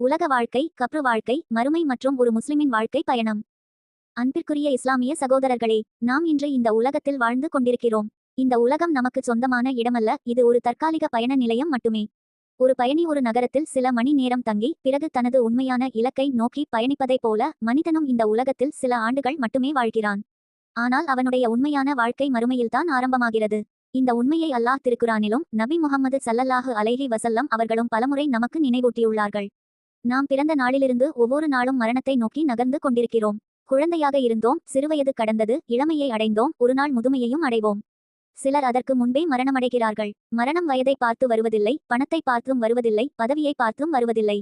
உலக வாழ்க்கை, கப்ரு வாழ்க்கை, மறுமை மற்றும் ஒரு முஸ்லிமின் வாழ்க்கை பயணம். அன்பிற்குரிய இஸ்லாமிய சகோதரர்களே, நாம் இன்று இந்த உலகத்தில் வாழ்ந்து கொண்டிருக்கிறோம். இந்த உலகம் நமக்கு சொந்தமான இடமல்ல, இது ஒரு தற்காலிக பயண நிலையம் மட்டுமே. ஒரு பயணி ஒரு நகரத்தில் சில மணி நேரம் தங்கி பிறகு தனது உண்மையான இலக்கை நோக்கி பயணிப்பதைப் போல மனிதனும் இந்த உலகத்தில் சில ஆண்டுகள் மட்டுமே வாழ்கிறான். ஆனால் அவனுடைய உண்மையான வாழ்க்கை மறுமையில்தான் ஆரம்பமாகிறது. இந்த உண்மையை அல்லாஹ் திருக்குரானிலும் நபி முஹம்மது ஸல்லல்லாஹு அலைஹி வஸல்லம் அவர்களும் பலமுறை நமக்கு நினைவூட்டியுள்ளார்கள். நாம் பிறந்த நாளிலிருந்து ஒவ்வொரு நாளும் மரணத்தை நோக்கி நகர்ந்து கொண்டிருக்கிறோம். குழந்தையாக இருந்தோம், சிறுவயது கடந்தது, இளமையை அடைந்தோம், ஒரு நாள் முதுமையையும் அடைவோம். சிலர் அதற்கு முன்பே மரணமடைகிறார்கள். மரணம் வயதை பார்த்து வருவதில்லை, பணத்தை பார்த்தும் வருவதில்லை, பதவியை பார்த்தும் வருவதில்லை.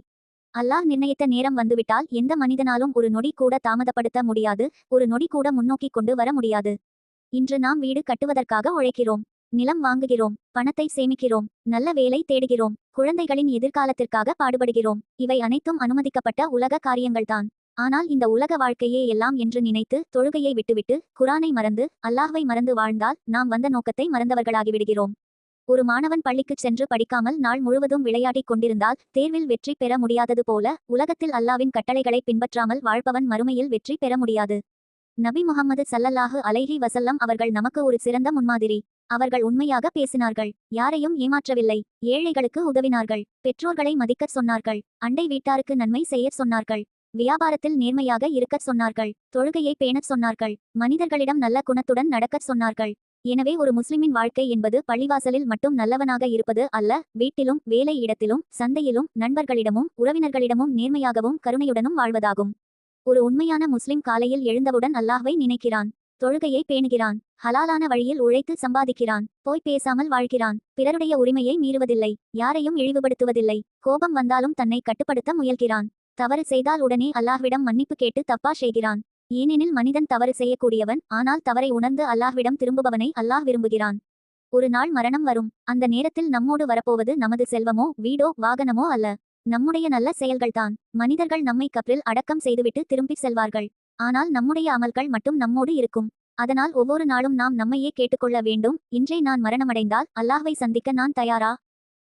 அல்லாஹ் நிர்ணயித்த நேரம் வந்துவிட்டால் எந்த மனிதனாலும் ஒரு நொடி கூட தாமதப்படுத்த முடியாது, ஒரு நொடி கூட முன்னோக்கி கொண்டு வர முடியாது. இன்று நாம் வீடு கட்டுவதற்காக உழைக்கிறோம், நிலம் வாங்குகிறோம், பணத்தை சேமிக்கிறோம், நல்ல வேலை தேடுகிறோம், குழந்தைகளின் எதிர்காலத்திற்காக பாடுபடுகிறோம். இவை அனைத்தும் அனுமதிக்கப்பட்ட உலக காரியங்கள்தான். ஆனால் இந்த உலக வாழ்க்கையே எல்லாம் என்று நினைத்து தொழுகையை விட்டுவிட்டு குரானை மறந்து அல்லாஹ்வை மறந்து வாழ்ந்தால் நாம் வந்த நோக்கத்தை மறந்தவர்களாகிவிடுகிறோம். ஒரு மாணவன் பள்ளிக்குச் சென்று படிக்காமல் நாள் முழுவதும் விளையாடிக் கொண்டிருந்தால் தேர்வில் வெற்றி பெற முடியாதது போல உலகத்தில் அல்லாவின் கட்டளைகளை பின்பற்றாமல் வாழ்பவன் மறுமையில் வெற்றி பெற முடியாது. நபி முஹம்மது ஸல்லல்லாஹு அலைஹி வஸல்லம் அவர்கள் நமக்கு ஒரு சிறந்த முன்மாதிரி. அவர்கள் உண்மையாக பேசினார்கள், யாரையும் ஏமாற்றவில்லை, ஏழைகளுக்கு உதவினார்கள், பெற்றோர்களை மதிக்கச் சொன்னார்கள், அண்டை வீட்டாருக்கு நன்மை செய்யச் சொன்னார்கள், வியாபாரத்தில் நேர்மையாக இருக்கச் சொன்னார்கள், தொழுகையை பேணச் சொன்னார்கள், மனிதர்களிடம் நல்ல குணத்துடன் நடக்கச் சொன்னார்கள். எனவே ஒரு முஸ்லிமின் வாழ்க்கை என்பது பள்ளிவாசலில் மட்டும் நல்லவனாக இருப்பது அல்ல, வீட்டிலும், வேலை இடத்திலும், சந்தையிலும், நண்பர்களிடமும், உறவினர்களிடமும் நேர்மையாகவும் கருணையுடனும் வாழ்வதாகும். ஒரு உண்மையான முஸ்லிம் காலையில் எழுந்தவுடன் அல்லாஹ்வை நினைக்கிறான், தொழுகையை பேணுகிறான், ஹலாலான வழியில் உழைத்து சம்பாதிக்கிறான், போய் பேசாமல் வாழ்கிறான், பிறருடைய உரிமையை மீறுவதில்லை, யாரையும் இழிவுபடுத்துவதில்லை, கோபம் வந்தாலும் தன்னை கட்டுப்படுத்த முயல்கிறான், தவறு செய்தால் உடனே அல்லாஹ்விடம் மன்னிப்பு கேட்டு தப்பா செய்கிறான். ஏனெனில் மனிதன் தவறு செய்யக்கூடியவன், ஆனால் தவறை உணர்ந்து அல்லாஹ்விடம் திரும்புபவனை அல்லாஹ் விரும்புகிறான். ஒரு நாள் மரணம் வரும். அந்த நேரத்தில் நம்மோடு வரப்போவது நமது செல்வமோ வீடோ வாகனமோ அல்ல, நம்முடைய நல்ல செயல்கள்தான். மனிதர்கள் நம்மை கப்ரில் அடக்கம் செய்துவிட்டு திரும்பிச் செல்வார்கள். ஆனால் நம்முடைய அமல்கள் மட்டும் நம்மோடு இருக்கும். அதனால் ஒவ்வொரு நாளும் நாம் நம்மையே கேட்டுக்கொள்ள வேண்டும், இன்றே நான் மரணமடைந்தால் அல்லாஹ்வை சந்திக்க நான் தயாரா?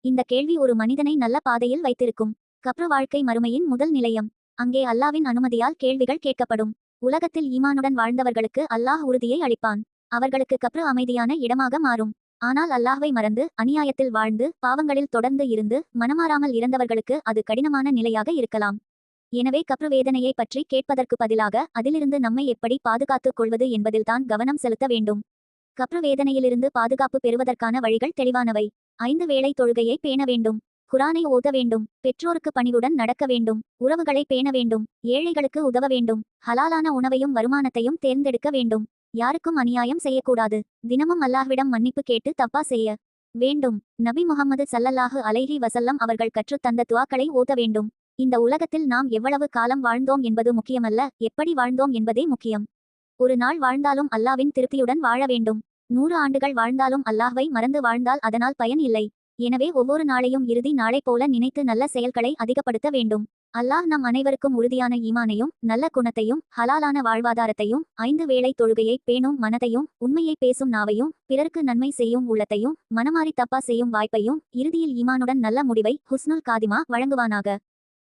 இந்த கேள்வி ஒரு மனிதனை நல்ல பாதையில் வைத்திருக்கும். கப்ரு வாழ்க்கை மறுமையின் முதல் நிலையம். அங்கே அல்லாவின் அனுமதியால் கேள்விகள் கேட்கப்படும். உலகத்தில் ஈமானுடன் வாழ்ந்தவர்களுக்கு அல்லாஹ் உறுதியை அளிப்பான். அவர்களுக்கு கப்ரு அமைதியான இடமாக மாறும். ஆனால் அல்லாஹ்வை மறந்து அநியாயத்தில் வாழ்ந்து பாவங்களில் தொடர்ந்து இருந்து மனமாறாமல் இறந்தவர்களுக்கு அது கடினமான நிலையாக இருக்கலாம். எனவே கப்ரு வேதனையை பற்றி கேட்பதற்கு பதிலாக அதிலிருந்து நம்மை எப்படி பாதுகாத்துக் கொள்வது என்பதில்தான் கவனம் செலுத்த வேண்டும். கப்ரு வேதனையிலிருந்து பாதுகாப்பு பெறுவதற்கான வழிகள் தெளிவானவை. 5 வேளை தொழுகையை பேண வேண்டும், குரானை ஓத வேண்டும், பெற்றோருக்கு பணிவுடன் நடக்க வேண்டும், உறவுகளை பேண வேண்டும், ஏழைகளுக்கு உதவ வேண்டும், ஹலாலான உணவையும் வருமானத்தையும் தேர்ந்தெடுக்க வேண்டும், யாருக்கும் அநியாயம் செய்யக்கூடாது, தினமும் அல்லாஹ்விடம் மன்னிப்பு கேட்டு தப்பா செய்ய வேண்டும். நபி முஹம்மது ஸல்லல்லாஹு அலைஹி வஸல்லம் அவர்கள் கற்றுத் தந்த துஆக்களை ஓத வேண்டும். இந்த உலகத்தில் நாம் எவ்வளவு காலம் வாழ்ந்தோம் என்பது முக்கியமல்ல, எப்படி வாழ்ந்தோம் என்பதே முக்கியம். ஒரு நாள் வாழ்ந்தாலும் அல்லாவின் திருப்தியுடன் வாழ வேண்டும். 100 ஆண்டுகள் வாழ்ந்தாலும் அல்லாஹ்வை மறந்து வாழ்ந்தால் அதனால் பயன் இல்லை. எனவே ஒவ்வொரு நாளையும் இறுதி நாளைப் போல நினைத்து நல்ல செயல்களை அதிகப்படுத்த வேண்டும். அல்லாஹ் நம் அனைவருக்கும் உறுதியான ஈமானையும், நல்ல குணத்தையும், ஹலாலான வாழ்வாதாரத்தையும், 5 வேளை தொழுகையை பேணும் மனதையும், உண்மையை பேசும் நாவையும், பிறருக்கு நன்மை செய்யும் உள்ளத்தையும், மனமாறி தப்பா செய்யும் வாய்ப்பையும், இறுதியில் ஈமானுடன் நல்ல முடிவை ஹுஸ்னுல் காதிமா வழங்குவானாக.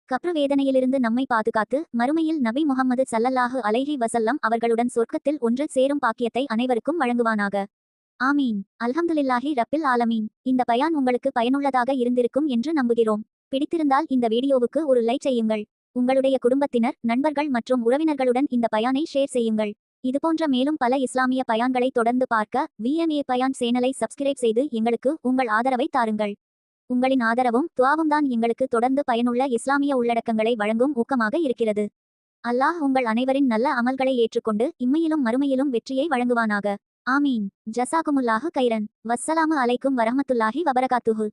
கப்ரு வேதனையிலிருந்து நம்மை பாதுகாத்து மறுமையில் நபி முஹம்மது ஸல்லல்லாஹு அலைஹி வஸல்லம் அவர்களுடன் சொர்க்கத்தில் ஒன்று சேரும் பாக்கியத்தை அனைவருக்கும் வழங்குவானாக. ஆமீன். அல்ஹம்துலில்லாஹி ரப்பில் ஆலமீன். இந்த பயான் உங்களுக்கு பயனுள்ளதாக இருந்திருக்கும் என்று நம்புகிறோம். பிடித்திருந்தால் இந்த வீடியோவுக்கு ஒரு லைக் செய்யுங்கள். உங்களுடைய குடும்பத்தினர், நண்பர்கள் மற்றும் உறவினர்களுடன் இந்த பயானை ஷேர் செய்யுங்கள். இதுபோன்ற மேலும் பல இஸ்லாமிய பயான்களை தொடர்ந்து பார்க்க VMA பயான் சேனலை சப்ஸ்கிரைப் செய்து எங்களுக்கு உங்கள் ஆதரவை தாருங்கள். உங்களின் ஆதரவும் துஆவும் தான் எங்களுக்கு தொடர்ந்து பயனுள்ள இஸ்லாமிய உள்ளடக்கங்களை வழங்கும் ஊக்கமாக இருக்கிறது. அல்லாஹ் உங்கள் அனைவரின் நல்ல அமல்களை ஏற்றுக்கொண்டு இம்மையிலும் மறுமையிலும் வெற்றியை வழங்குவானாக. ஆமீன். ஜஸாகுமுல்லாஹு கைரன். வஸ்ஸலாமு அலைக்கும் வரஹ்மத்துல்லாஹி வபரகாத்துஹு.